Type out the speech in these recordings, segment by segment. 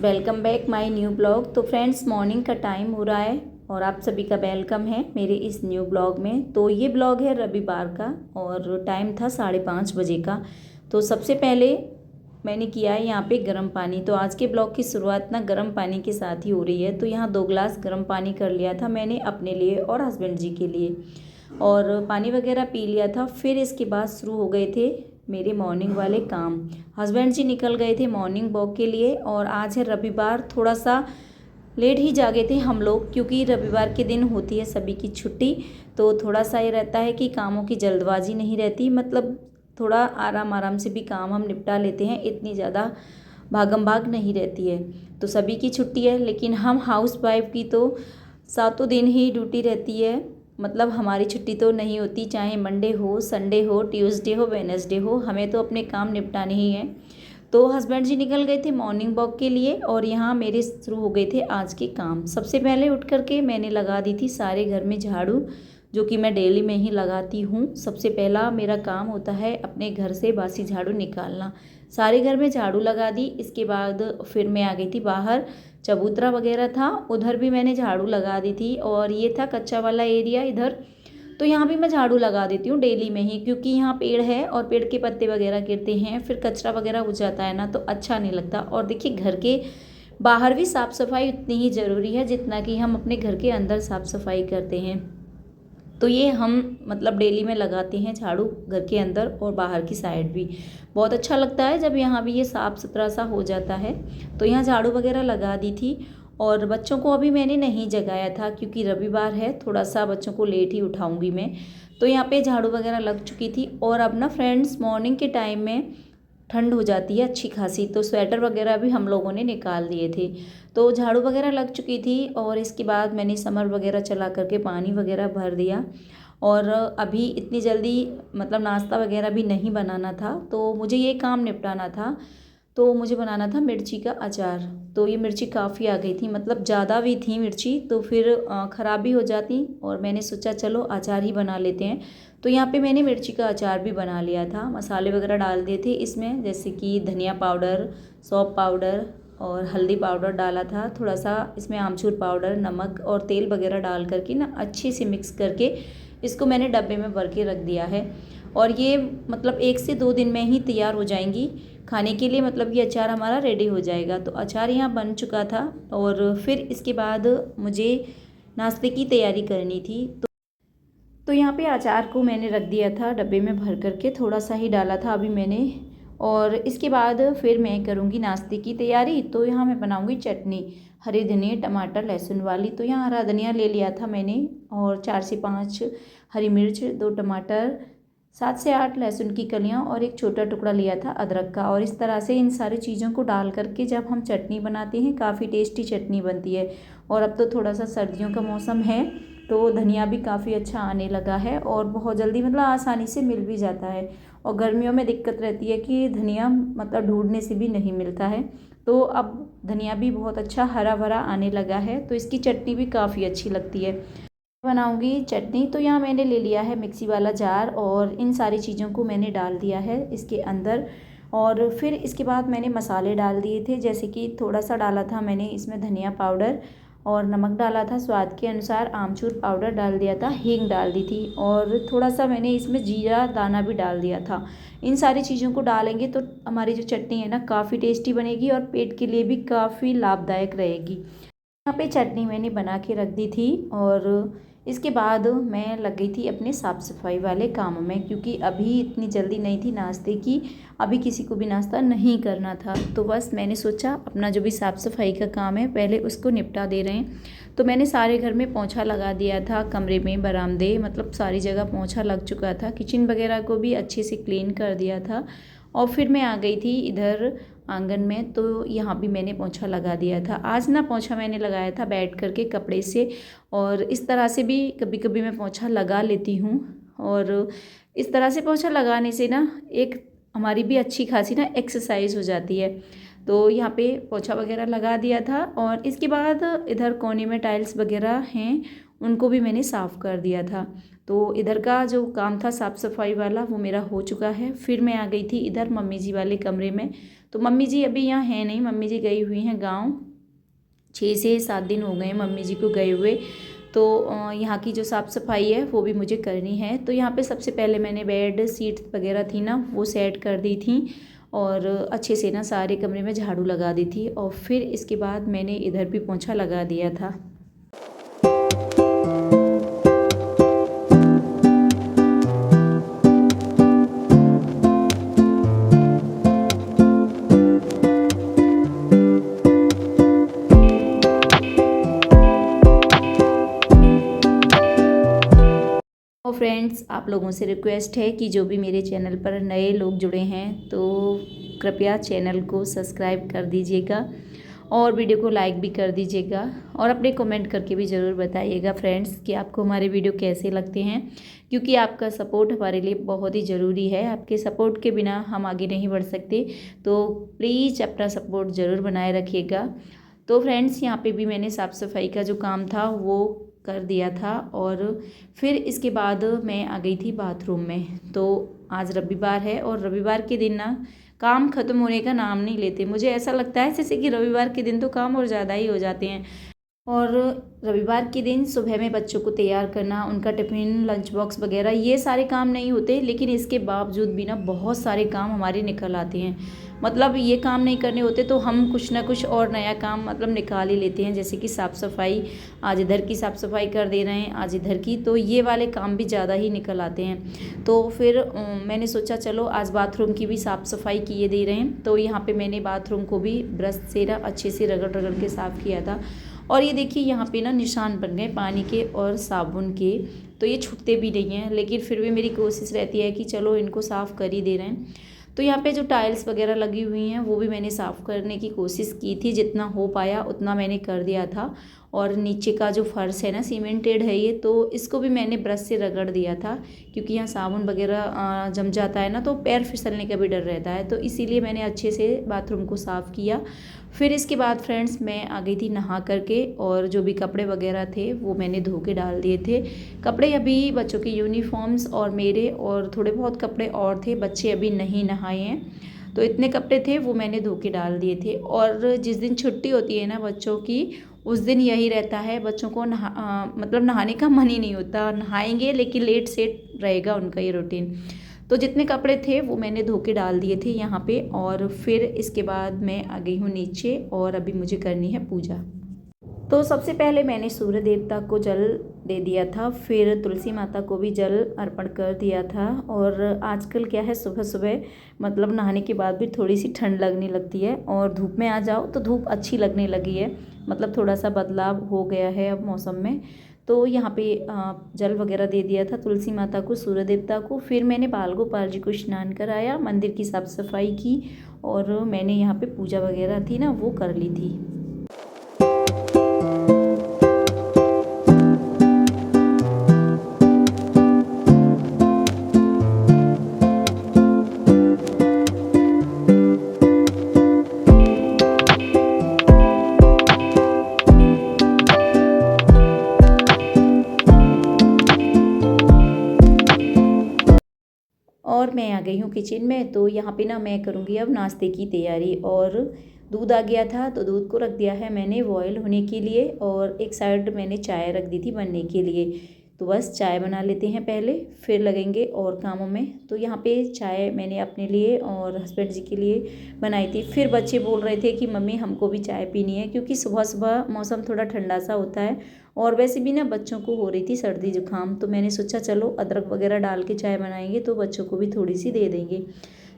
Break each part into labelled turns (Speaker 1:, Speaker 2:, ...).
Speaker 1: Welcome back my new blog. तो friends, morning का time हो रहा है और आप सभी का वेलकम है मेरे इस न्यू ब्लॉग में। तो ये ब्लॉग है रविवार का और टाइम था 5:30 बजे का। तो सबसे पहले मैंने किया है यहाँ पे गर्म पानी। तो आज के ब्लॉग की शुरुआत ना गर्म पानी के साथ ही हो रही है। तो यहाँ 2 गिलास गर्म पानी कर लिया था मैंने अपने लिए और हस्बैंड जी के लिए, और पानी वगैरह पी लिया था। फिर इसके बाद शुरू हो गए थे मेरे मॉर्निंग वाले काम। हस्बैंड जी निकल गए थे मॉर्निंग वॉक के लिए और आज है रविवार, थोड़ा सा लेट ही जागे थे हम लोग क्योंकि रविवार के दिन होती है सभी की छुट्टी। तो थोड़ा सा ये रहता है कि कामों की जल्दबाजी नहीं रहती, मतलब थोड़ा आराम आराम से भी काम हम निपटा लेते हैं, इतनी ज़्यादा भागम भाग नहीं रहती है। तो सभी की छुट्टी है, लेकिन हम हाउस वाइफ की तो सातों दिन ही ड्यूटी रहती है। मतलब हमारी छुट्टी तो नहीं होती, चाहे मंडे हो, संडे हो, ट्यूसडे हो, वेडनेसडे हो, हमें तो अपने काम निपटाने ही हैं। तो हस्बैंड जी निकल गए थे मॉर्निंग वॉक के लिए और यहाँ मेरे शुरू हो गए थे आज के काम। सबसे पहले उठ करके मैंने लगा दी थी सारे घर में झाड़ू, जो कि मैं डेली में ही लगाती हूँ। सबसे पहला मेरा काम होता है अपने घर से बासी झाड़ू निकालना। सारे घर में झाड़ू लगा दी। इसके बाद फिर मैं आ गई थी बाहर, चबूतरा वगैरह था उधर भी मैंने झाड़ू लगा दी थी, और ये था कच्चा वाला एरिया इधर, तो यहाँ भी मैं झाड़ू लगा देती हूँ डेली में ही, क्योंकि यहाँ पेड़ है और पेड़ के पत्ते वगैरह गिरते हैं, फिर कचरा वगैरह हो जाता है ना, तो अच्छा नहीं लगता। और देखिए, घर के बाहर भी साफ़ सफाई उतनी ही ज़रूरी है जितना कि हम अपने घर के अंदर साफ़ सफाई करते हैं। तो ये हम मतलब डेली में लगाते हैं झाड़ू, घर के अंदर और बाहर की साइड भी। बहुत अच्छा लगता है जब यहाँ भी ये साफ़ सुथरा सा हो जाता है। तो यहाँ झाड़ू वगैरह लगा दी थी और बच्चों को अभी मैंने नहीं जगाया था क्योंकि रविवार है, थोड़ा सा बच्चों को लेट ही उठाऊंगी मैं। तो यहाँ पे झाड़ू वगैरह लग चुकी थी। और अब ना फ्रेंड्स, मॉर्निंग के टाइम में ठंड हो जाती है अच्छी खासी, तो स्वेटर वगैरह भी हम लोगों ने निकाल दिए थे। तो झाड़ू वगैरह लग चुकी थी और इसके बाद मैंने समर वगैरह चला करके पानी वगैरह भर दिया। और अभी इतनी जल्दी मतलब नाश्ता वगैरह भी नहीं बनाना था, तो मुझे ये काम निपटाना था। तो मुझे बनाना था मिर्ची का अचार। तो ये मिर्ची काफ़ी आ गई थी, मतलब ज़्यादा भी थी मिर्ची, तो फिर ख़राब भी हो जाती, और मैंने सोचा चलो अचार ही बना लेते हैं। तो यहाँ पे मैंने मिर्ची का अचार भी बना लिया था। मसाले वगैरह डाल दिए थे इसमें, जैसे कि धनिया पाउडर, सौंफ पाउडर और हल्दी पाउडर डाला था। थोड़ा सा इसमें आमचूर पाउडर, नमक और तेल वगैरह डाल करके ना अच्छे से मिक्स करके इसको मैंने डब्बे में भर के रख दिया है। और ये मतलब 1 से 2 दिन में ही तैयार हो जाएंगी खाने के लिए, मतलब ये अचार हमारा रेडी हो जाएगा। तो अचार यहाँ बन चुका था और फिर इसके बाद मुझे नाश्ते की तैयारी करनी थी। तो यहाँ पे अचार को मैंने रख दिया था डब्बे में भर करके, थोड़ा सा ही डाला था अभी मैंने। और इसके बाद फिर मैं करूँगी नाश्ते की तैयारी। तो यहाँ मैं बनाऊँगी चटनी, हरी धनिया टमाटर लहसुन वाली। तो यहाँ हरा धनिया ले लिया था मैंने, और 4 से 5 हरी मिर्च, 2 टमाटर, 7 से 8 लहसुन की कलियाँ और एक छोटा टुकड़ा लिया था अदरक का। और इस तरह से इन सारी चीज़ों को डाल करके जब हम चटनी बनाते हैं, काफ़ी टेस्टी चटनी बनती है। और अब तो थोड़ा सा सर्दियों का मौसम है, तो धनिया भी काफ़ी अच्छा आने लगा है और बहुत जल्दी मतलब आसानी से मिल भी जाता है। और गर्मियों में दिक्कत रहती है कि धनिया मतलब ढूंढने से भी नहीं मिलता है। तो अब धनिया भी बहुत अच्छा हरा भरा आने लगा है, तो इसकी चटनी भी काफ़ी अच्छी लगती है। बनाऊंगी चटनी। तो यहाँ मैंने ले लिया है मिक्सी वाला जार और इन सारी चीज़ों को मैंने डाल दिया है इसके अंदर। और फिर इसके बाद मैंने मसाले डाल दिए थे, जैसे कि थोड़ा सा डाला था मैंने इसमें धनिया पाउडर और नमक डाला था स्वाद के अनुसार, आमचूर पाउडर डाल दिया था, हींग डाल दी थी, और थोड़ा सा मैंने इसमें जीरा दाना भी डाल दिया था। इन सारी चीज़ों को डालेंगे तो हमारी जो चटनी है ना काफ़ी टेस्टी बनेगी और पेट के लिए भी काफ़ी लाभदायक रहेगी। यहाँ पे चटनी मैंने बना के रख दी थी और इसके बाद मैं लग गई थी अपने साफ़ सफाई वाले काम में, क्योंकि अभी इतनी जल्दी नहीं थी नाश्ते की, अभी किसी को भी नाश्ता नहीं करना था। तो बस मैंने सोचा अपना जो भी साफ़ सफाई का काम है पहले उसको निपटा दे रहे हैं। तो मैंने सारे घर में पोंछा लगा दिया था, कमरे में, बरामदे, मतलब सारी जगह पोंछा लग चुका था। किचन वगैरह को भी अच्छे से क्लीन कर दिया था। और फिर मैं आ गई थी इधर आंगन में, तो यहाँ भी मैंने पोंछा लगा दिया था। आज ना पोंछा मैंने लगाया था बैठ करके कपड़े से, और इस तरह से भी कभी कभी मैं पोंछा लगा लेती हूँ। और इस तरह से पोंछा लगाने से ना एक हमारी भी अच्छी खासी ना एक्सरसाइज हो जाती है। तो यहाँ पे पोंछा वगैरह लगा दिया था और इसके बाद इधर कोने में टाइल्स वगैरह हैं, उनको भी मैंने साफ़ कर दिया था। तो इधर का जो काम था साफ़ सफाई वाला वो मेरा हो चुका है। फिर मैं आ गई थी इधर मम्मी जी वाले कमरे में। तो मम्मी जी अभी यहाँ हैं नहीं, मम्मी जी गई हुई हैं गाँव। 6 से 7 दिन हो गए हैं मम्मी जी को गए हुए। तो यहाँ की जो साफ़ सफाई है वो भी मुझे करनी है। तो यहाँ पे सबसे पहले मैंने बेड शीट वगैरह थी ना वो सेट कर दी थी और अच्छे से ना सारे कमरे में झाड़ू लगा दी थी। और फिर इसके बाद मैंने इधर भी पोंछा लगा दिया था। और फ्रेंड्स, आप लोगों से रिक्वेस्ट है कि जो भी मेरे चैनल पर नए लोग जुड़े हैं तो कृपया चैनल को सब्सक्राइब कर दीजिएगा और वीडियो को लाइक भी कर दीजिएगा और अपने कमेंट करके भी ज़रूर बताइएगा फ्रेंड्स कि आपको हमारे वीडियो कैसे लगते हैं, क्योंकि आपका सपोर्ट हमारे लिए बहुत ही ज़रूरी है। आपके सपोर्ट के बिना हम आगे नहीं बढ़ सकते, तो प्लीज़ अपना सपोर्ट ज़रूर बनाए रखिएगा। तो फ्रेंड्स, यहाँ पे भी मैंने साफ़ सफाई का जो काम था वो कर दिया था और फिर इसके बाद मैं आ गई थी बाथरूम में। तो आज रविवार है और रविवार के दिन ना काम ख़त्म होने का नाम नहीं लेते। मुझे ऐसा लगता है जैसे कि रविवार के दिन तो काम और ज़्यादा ही हो जाते हैं। और रविवार के दिन सुबह में बच्चों को तैयार करना, उनका टिफ़िन लंच बॉक्स वगैरह ये सारे काम नहीं होते, लेकिन इसके बावजूद भी ना बहुत सारे काम हमारे निकल आते हैं। मतलब ये काम नहीं करने होते तो हम कुछ ना कुछ और नया काम मतलब निकाल ही लेते हैं। जैसे कि साफ़ सफाई, आज इधर की साफ़ सफाई कर दे रहे हैं, आज इधर की, तो ये वाले काम भी ज़्यादा ही निकल आते हैं। तो फिर मैंने सोचा चलो आज बाथरूम की भी साफ़ सफाई किए दे रहे हैं। तो यहाँ पर मैंने बाथरूम को भी ब्रश से ना अच्छे से रगड़ रगड़ के साफ़ किया था। और ये देखिए यहाँ पे ना निशान बन गए पानी के और साबुन के, तो ये छूटते भी नहीं हैं, लेकिन फिर भी मेरी कोशिश रहती है कि चलो इनको साफ़ कर ही दे रहे हैं। तो यहाँ पे जो टाइल्स वगैरह लगी हुई हैं वो भी मैंने साफ़ करने की कोशिश की थी, जितना हो पाया उतना मैंने कर दिया था। और नीचे का जो फर्श है ना सीमेंटेड है ये, तो इसको भी मैंने ब्रश से रगड़ दिया था, क्योंकि यहाँ साबुन वगैरह जम जाता है ना तो पैर फिसलने का भी डर रहता है, तो इसीलिए मैंने अच्छे से बाथरूम को साफ़ किया। फिर इसके बाद फ्रेंड्स मैं आ गई थी नहा करके और जो भी कपड़े वगैरह थे वो मैंने धो के डाल दिए थे। कपड़े अभी बच्चों के यूनिफॉर्म्स और मेरे और थोड़े बहुत कपड़े और थे, बच्चे अभी नहीं नहाए हैं, तो इतने कपड़े थे वो मैंने धो के डाल दिए थे। और जिस दिन छुट्टी होती है ना बच्चों की, उस दिन यही रहता है, बच्चों को मतलब नहाने का मन ही नहीं होता। नहाएंगे लेकिन लेट सेट रहेगा उनका ये रूटीन। तो जितने कपड़े थे वो मैंने धो के डाल दिए थे यहाँ पे। और फिर इसके बाद मैं आ गई हूँ नीचे और अभी मुझे करनी है पूजा। तो सबसे पहले मैंने सूर्य देवता को जल दे दिया था, फिर तुलसी माता को भी जल अर्पण कर दिया था। और आजकल क्या है, सुबह सुबह मतलब नहाने के बाद भी थोड़ी सी ठंड लगने लगती है और धूप में आ जाओ तो धूप अच्छी लगने लगी है, मतलब थोड़ा सा बदलाव हो गया है अब मौसम में। तो यहाँ पे जल वगैरह दे दिया था तुलसी माता को, सूर्य देवता को। फिर मैंने बाल गोपाल जी को स्नान कराया, मंदिर की साफ़ सफाई की और मैंने यहाँ पे पूजा वगैरह थी ना वो कर ली थी। और मैं आ गई हूँ किचन में। तो यहाँ पे ना मैं करूँगी अब नाश्ते की तैयारी। और दूध आ गया था तो दूध को रख दिया है मैंने बॉयल होने के लिए, और एक साइड मैंने चाय रख दी थी बनने के लिए। तो बस चाय बना लेते हैं पहले, फिर लगेंगे और कामों में। तो यहाँ पे चाय मैंने अपने लिए और हस्बैंड जी के लिए बनाई थी। फिर बच्चे बोल रहे थे कि मम्मी हमको भी चाय पीनी है, क्योंकि सुबह सुबह मौसम थोड़ा ठंडा सा होता है और वैसे भी ना बच्चों को हो रही थी सर्दी जुकाम। तो मैंने सोचा चलो अदरक वगैरह डाल के चाय बनाएंगे तो बच्चों को भी थोड़ी सी दे देंगे।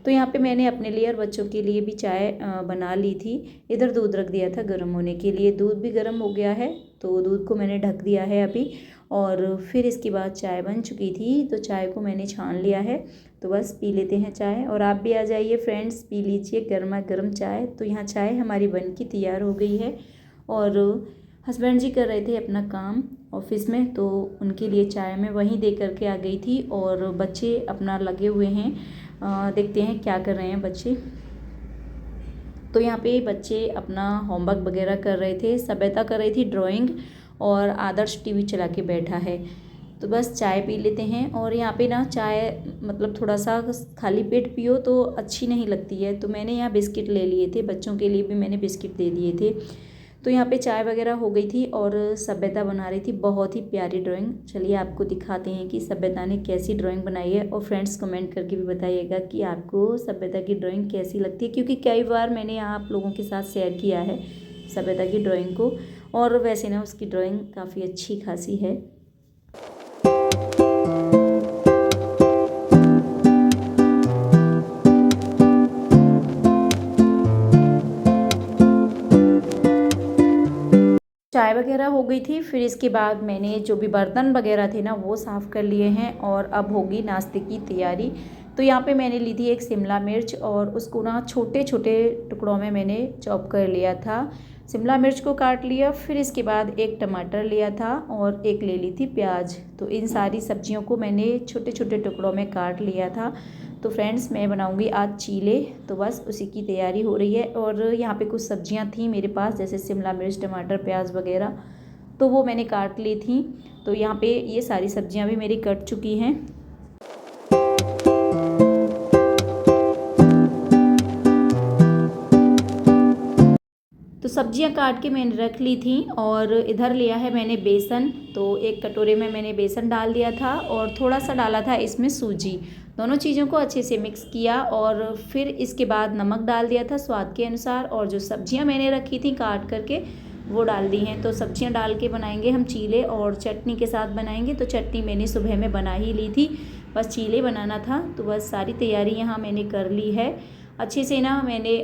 Speaker 1: तो यहाँ पे मैंने अपने लिए और बच्चों के लिए भी चाय बना ली थी। इधर दूध रख दिया था गर्म होने के लिए, दूध भी गर्म हो गया है तो दूध को मैंने ढक दिया है अभी। और फिर इसके बाद चाय बन चुकी थी तो चाय को मैंने छान लिया है। तो बस पी लेते हैं चाय, और आप भी आ जाइए फ्रेंड्स, पी लीजिए गर्मा गर्म चाय। तो यहाँ चाय हमारी बन की तैयार हो गई है और हस्बैंड जी कर रहे थे अपना काम ऑफिस में, तो उनके लिए चाय मैं वहीं दे करके आ गई थी। और बच्चे अपना लगे हुए हैं, देखते हैं क्या कर रहे हैं बच्चे। तो यहाँ पे बच्चे अपना होमवर्क वगैरह कर रहे थे, सभ्यता कर रही थी ड्राइंग, और आदर्श टीवी चला के बैठा है। तो बस चाय पी लेते हैं। और यहाँ पे ना चाय मतलब थोड़ा सा खाली पेट पियो तो अच्छी नहीं लगती है, तो मैंने यहाँ बिस्किट ले लिए थे, बच्चों के लिए भी मैंने बिस्किट दे दिए थे। तो यहाँ पे चाय वगैरह हो गई थी और सभ्यता बना रही थी बहुत ही प्यारी ड्राइंग। चलिए आपको दिखाते हैं कि सभ्यता ने कैसी ड्राइंग बनाई है, और फ्रेंड्स कमेंट करके भी बताइएगा कि आपको सभ्यता की ड्राइंग कैसी लगती है, क्योंकि कई बार मैंने यहाँ आप लोगों के साथ शेयर किया है सभ्यता की ड्राइंग को, और वैसे ना उसकी ड्राइंग काफ़ी अच्छी खासी है। चाय वगैरह हो गई थी, फिर इसके बाद मैंने जो भी बर्तन वगैरह थे ना वो साफ़ कर लिए हैं, और अब होगी नाश्ते की तैयारी। तो यहाँ पे मैंने ली थी एक शिमला मिर्च, और उसको ना छोटे छोटे टुकड़ों में मैंने चॉप कर लिया था। शिमला मिर्च को काट लिया, फिर इसके बाद एक टमाटर लिया था और एक ले ली थी प्याज। तो इन सारी सब्जियों को मैंने छोटे छोटे टुकड़ों में काट लिया था। तो फ्रेंड्स मैं बनाऊंगी आज चीले, तो बस उसी की तैयारी हो रही है। और यहाँ पे कुछ सब्जियाँ थी मेरे पास, जैसे शिमला मिर्च, टमाटर, प्याज वगैरह, तो वो मैंने काट ली थी। तो यहाँ पे ये सारी सब्जियाँ भी मेरी कट चुकी हैं। तो सब्जियां काट के मैंने रख ली थी, और इधर लिया है मैंने बेसन। तो एक कटोरे में मैंने बेसन डाल दिया था, और थोड़ा सा डाला था इसमें सूजी। दोनों चीज़ों को अच्छे से मिक्स किया, और फिर इसके बाद नमक डाल दिया था स्वाद के अनुसार, और जो सब्जियां मैंने रखी थी काट करके वो डाल दी हैं। तो सब्जियां डाल के बनाएंगे हम चीले, और चटनी के साथ बनाएंगे। तो चटनी मैंने सुबह में बना ही ली थी, बस चीले बनाना था। तो बस सारी तैयारी यहाँ मैंने कर ली है अच्छे से ना। मैंने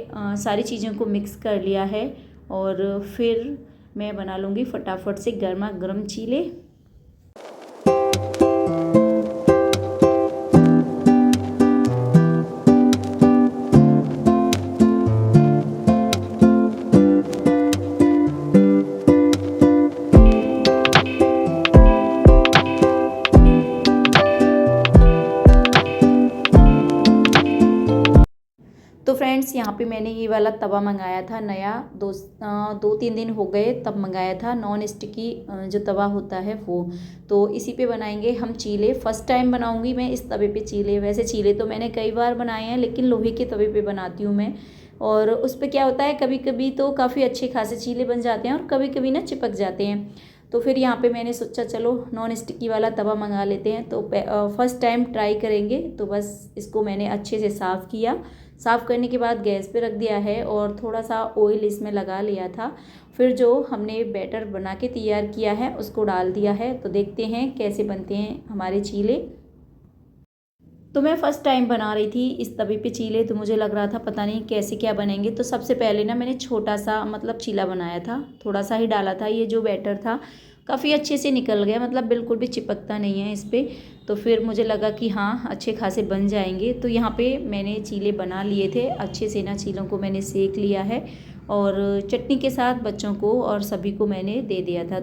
Speaker 1: सारी चीज़ों को मिक्स कर लिया है, और फिर मैं बना लूँगी फटाफट से गर्मा गर्म चीले। तो फ्रेंड्स यहाँ पे मैंने ये वाला तवा मंगाया था नया, 2-3 दिन हो गए तब मंगाया था, नॉन स्टिकी जो तवा होता है वो। तो इसी पे बनाएंगे हम चीले। फर्स्ट टाइम बनाऊंगी मैं इस तवे पे चीले। वैसे चीले तो मैंने कई बार बनाए हैं, लेकिन लोहे के तवे पे बनाती हूँ मैं। और उस पर क्या होता है, कभी कभी तो काफ़ी अच्छे खासे चीले बन जाते हैं, और कभी कभी ना चिपक जाते हैं। तो फिर यहाँ पे मैंने सोचा चलो नॉन स्टिकी वाला तवा मंगा लेते हैं। तो फर्स्ट टाइम ट्राई करेंगे। तो बस इसको मैंने अच्छे से साफ़ किया। साफ़ करने के बाद गैस पे रख दिया है, और थोड़ा सा ऑयल इसमें लगा लिया था। फिर जो हमने बैटर बना के तैयार किया है उसको डाल दिया है। तो देखते हैं कैसे बनते हैं हमारे चीले। तो मैं फ़र्स्ट टाइम बना रही थी इस तवे पे चीले, तो मुझे लग रहा था पता नहीं कैसे क्या बनेंगे। तो सबसे पहले ना मैंने छोटा सा मतलब चीला बनाया था, थोड़ा सा ही डाला था। ये जो बैटर था काफ़ी अच्छे से निकल गया, मतलब बिल्कुल भी चिपकता नहीं है इस पर। तो फिर मुझे लगा कि हाँ अच्छे खासे बन जाएंगे। तो यहाँ पे मैंने चीले बना लिए थे अच्छे से ना, चीलों को मैंने सेक लिया है, और चटनी के साथ बच्चों को और सभी को मैंने दे दिया था।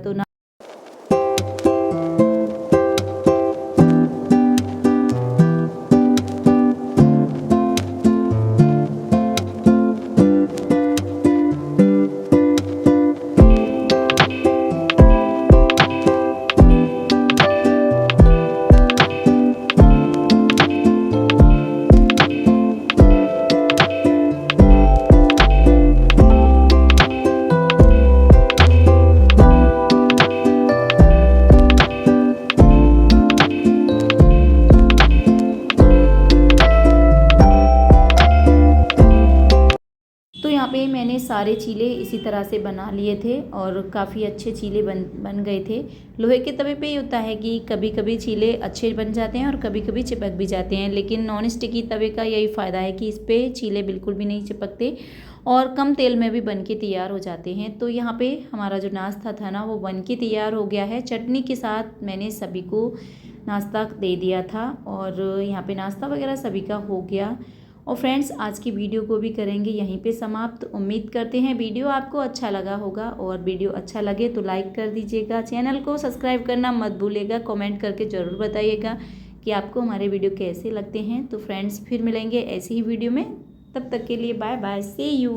Speaker 1: तो यहाँ पे मैंने सारे चीले इसी तरह से बना लिए थे, और काफ़ी अच्छे चीले बन गए थे। लोहे के तवे पे ये होता है कि कभी कभी चीले अच्छे बन जाते हैं और कभी कभी चिपक भी जाते हैं, लेकिन नॉन स्टिकी तवे का यही फ़ायदा है कि इस पर चीले बिल्कुल भी नहीं चिपकते, और कम तेल में भी बन के तैयार हो जाते हैं। तो यहाँ पे हमारा जो नाश्ता था ना वो बन के तैयार हो गया है। चटनी के साथ मैंने सभी को नाश्ता दे दिया था, और यहाँ पे नाश्ता वगैरह सभी का हो गया। और फ्रेंड्स आज की वीडियो को भी करेंगे यहीं पे समाप्त। उम्मीद करते हैं वीडियो आपको अच्छा लगा होगा, और वीडियो अच्छा लगे तो लाइक कर दीजिएगा, चैनल को सब्सक्राइब करना मत भूलिएगा, कमेंट करके ज़रूर बताइएगा कि आपको हमारे वीडियो कैसे लगते हैं। तो फ्रेंड्स फिर मिलेंगे ऐसी ही वीडियो में, तब तक के लिए बाय बाय, सी यू।